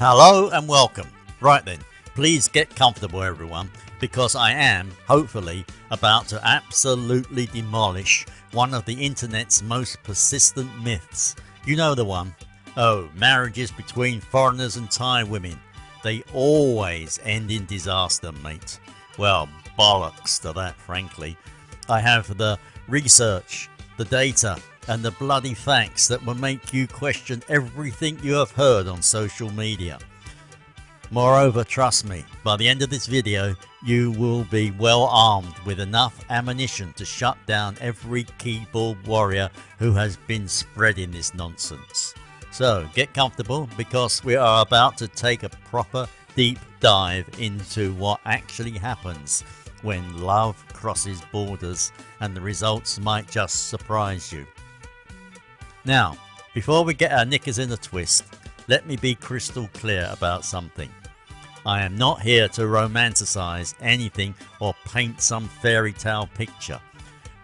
Hello and welcome. Right then, please get comfortable everyone, because I am, hopefully, about to absolutely demolish one of the internet's most persistent myths. You know the one. Oh, marriages between foreigners and Thai women. They always end in disaster, mate. Well, bollocks to that, frankly. I have the research, the data, and the bloody facts that will make you question everything you have heard on social media. Moreover, trust me, by the end of this video you will be well armed with enough ammunition to shut down every keyboard warrior who has been spreading this nonsense. So get comfortable, because we are about to take a proper deep dive into what actually happens when love crosses borders, and the results might just surprise you. Now, before we get our knickers in a twist, let me be crystal clear about something. I am not here to romanticize anything or paint some fairy tale picture.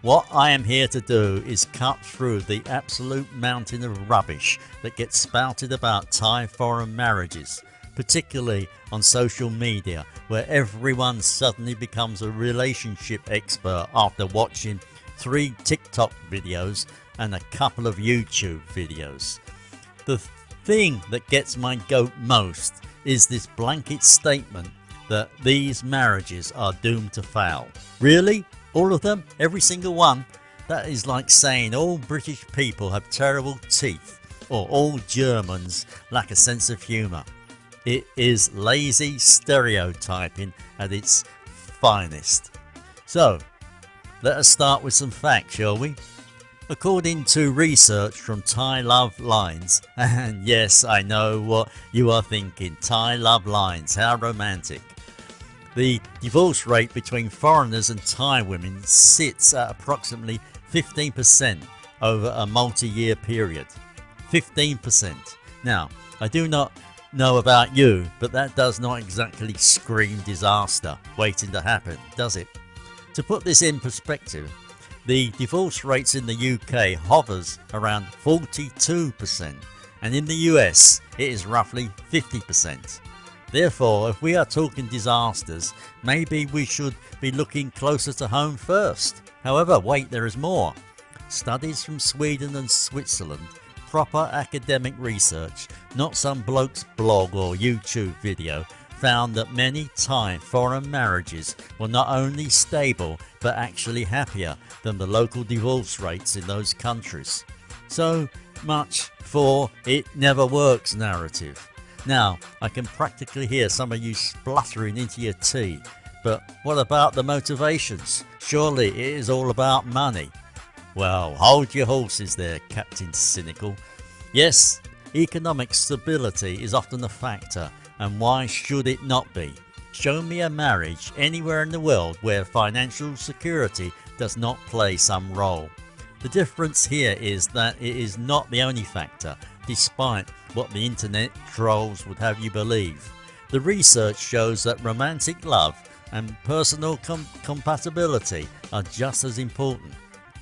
What I am here to do is cut through the absolute mountain of rubbish that gets spouted about Thai foreign marriages, particularly on social media, where everyone suddenly becomes a relationship expert after watching 3 TikTok videos and a couple of YouTube videos. The thing that gets my goat most is this blanket statement that these marriages are doomed to fail. Really? All of them? Every single one? That is like saying all British people have terrible teeth, or all Germans lack a sense of humour. It is lazy stereotyping at its finest. So, let us start with some facts, shall we? According to research from Thai Love Lines, and yes, I know what you are thinking, Thai Love Lines, how romantic. The divorce rate between foreigners and Thai women sits at approximately 15% over a multi-year period. 15%. Now, I do not know about you, but that does not exactly scream disaster waiting to happen, does it? To put this in perspective, the divorce rates in the UK hovers around 42%, and in the US it is roughly 50%. Therefore, if we are talking disasters, maybe we should be looking closer to home first. However, wait, there is more. Studies from Sweden and Switzerland, proper academic research, not some bloke's blog or YouTube video, found that many Thai foreign marriages were not only stable but actually happier than the local divorce rates in those countries. So much for "it never works" narrative. Now, I can practically hear some of you spluttering into your tea, but what about the motivations? Surely it is all about money. Well, hold your horses there, Captain Cynical. Yes, economic stability is often a factor, and why should it not be? Show me a marriage anywhere in the world where financial security does not play some role. The difference here is that it is not the only factor, despite what the internet trolls would have you believe. The research shows that romantic love and personal compatibility are just as important.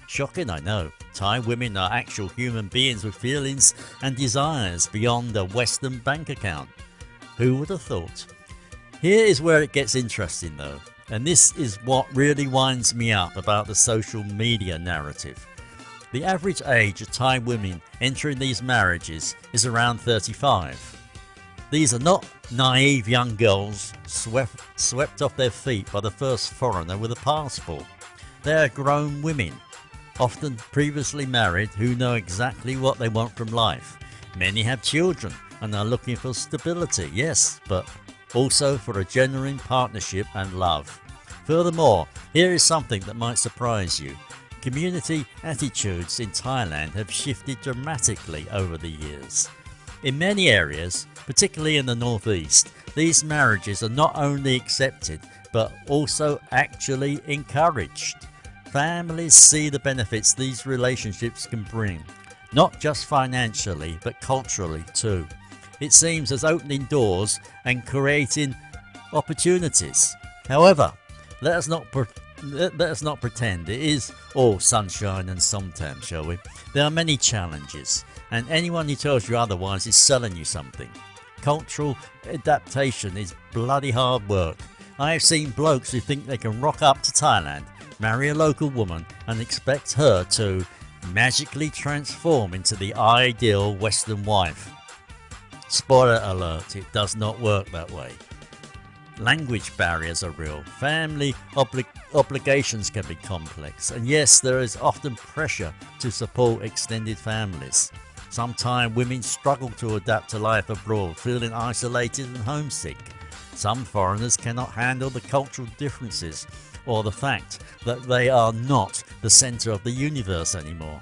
Shocking, I know. Thai women are actual human beings with feelings and desires beyond a Western bank account. Who would have thought? Here is where it gets interesting though, and this is what really winds me up about the social media narrative. The average age of Thai women entering these marriages is around 35. These are not naive young girls swept off their feet by the first foreigner with a passport. They are grown women, often previously married, who know exactly what they want from life. Many have children and are looking for stability, yes, but also for a genuine partnership and love. Furthermore, here is something that might surprise you. Community attitudes in Thailand have shifted dramatically over the years. In many areas, particularly in the northeast, these marriages are not only accepted but also actually encouraged. Families see the benefits these relationships can bring, not just financially but culturally too. It seems as opening doors and creating opportunities. However, let us not pretend it is all sunshine and suntan, shall we? There are many challenges, and anyone who tells you otherwise is selling you something. cultural adaptation is bloody hard work. I have seen blokes who think they can rock up to Thailand, marry a local woman and expect her to magically transform into the ideal Western wife. Spoiler alert, it does not work that way. Language barriers are real, family obligations can be complex, and yes, there is often pressure to support extended families. Sometimes women struggle to adapt to life abroad, feeling isolated and homesick. Some foreigners cannot handle the cultural differences or the fact that they are not the centre of the universe anymore.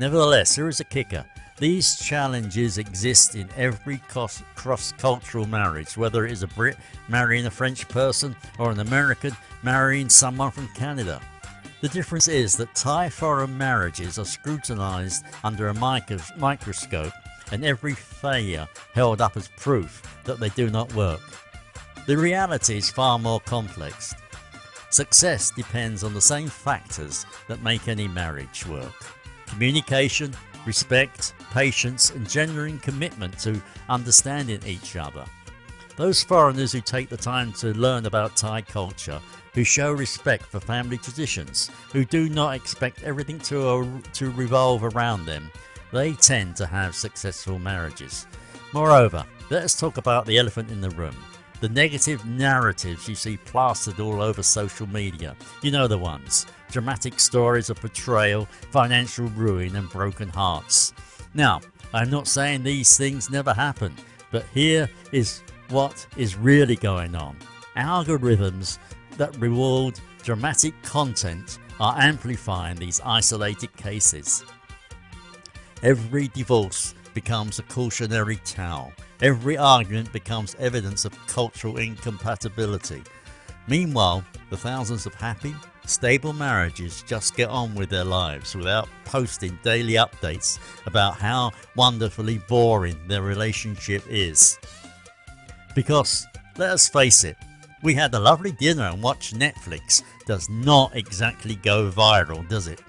Nevertheless, here is a kicker. These challenges exist in every cross-cultural marriage, whether it is a Brit marrying a French person or an American marrying someone from Canada. The difference is that Thai foreign marriages are scrutinised under a microscope and every failure held up as proof that they do not work. The reality is far more complex. Success depends on the same factors that make any marriage work: communication, respect, patience and genuine commitment to understanding each other. Those foreigners who take the time to learn about Thai culture, who show respect for family traditions, who do not expect everything to revolve around them, they tend to have successful marriages. Moreover, let us talk about the elephant in the room. The negative narratives you see plastered all over social media. You know the ones. Dramatic stories of betrayal, financial ruin and broken hearts. Now, I'm not saying these things never happen, but here is what is really going on. Algorithms that reward dramatic content are amplifying these isolated cases. Every divorce becomes a cautionary tale. Every argument becomes evidence of cultural incompatibility. Meanwhile, the thousands of happy, stable marriages just get on with their lives without posting daily updates about how wonderfully boring their relationship is. Because, let us face it, we had a lovely dinner and watched Netflix does not exactly go viral, does it?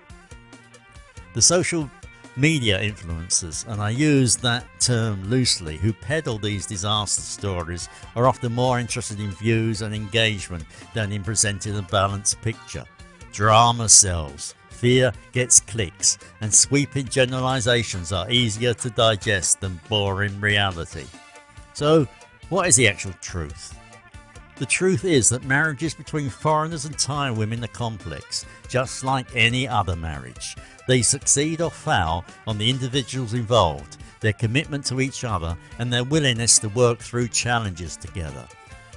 The social media influencers, and I use that term loosely, who peddle these disaster stories are often more interested in views and engagement than in presenting a balanced picture. Drama sells, fear gets clicks, and sweeping generalizations are easier to digest than boring reality. So, what is the actual truth? The truth is that marriages between foreigners and Thai women are complex, just like any other marriage. They succeed or fail on the individuals involved, their commitment to each other and their willingness to work through challenges together.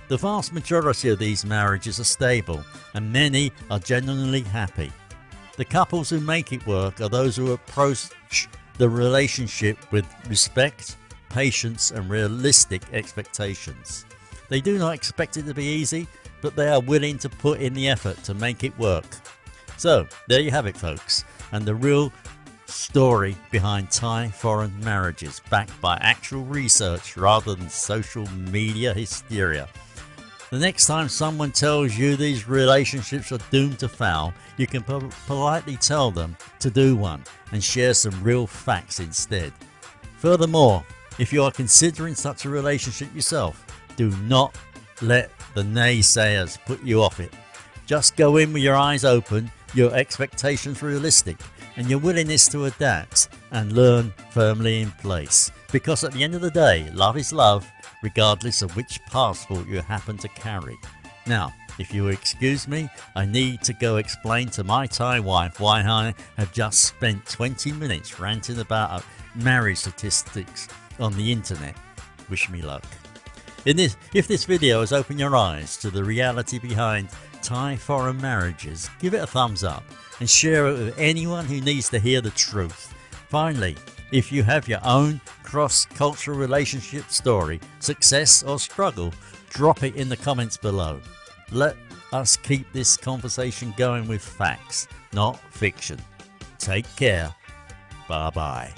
The vast majority of these marriages are stable and many are genuinely happy. The couples who make it work are those who approach the relationship with respect, patience and realistic expectations. They do not expect it to be easy, but they are willing to put in the effort to make it work. So, there you have it folks, and the real story behind Thai foreign marriages, backed by actual research rather than social media hysteria. The next time someone tells you these relationships are doomed to fail, you can politely tell them to do one and share some real facts instead. Furthermore, if you are considering such a relationship yourself, do not let the naysayers put you off it. Just go in with your eyes open, your expectations realistic, and your willingness to adapt and learn firmly in place. Because at the end of the day, love is love, regardless of which passport you happen to carry. Now, if you excuse me, I need to go explain to my Thai wife why I have just spent 20 minutes ranting about marriage statistics on the internet. Wish me luck. If this video has opened your eyes to the reality behind Thai foreign marriages, give it a thumbs up and share it with anyone who needs to hear the truth. Finally, if you have your own cross-cultural relationship story, success or struggle, drop it in the comments below. Let us keep this conversation going with facts, not fiction. Take care. Bye bye.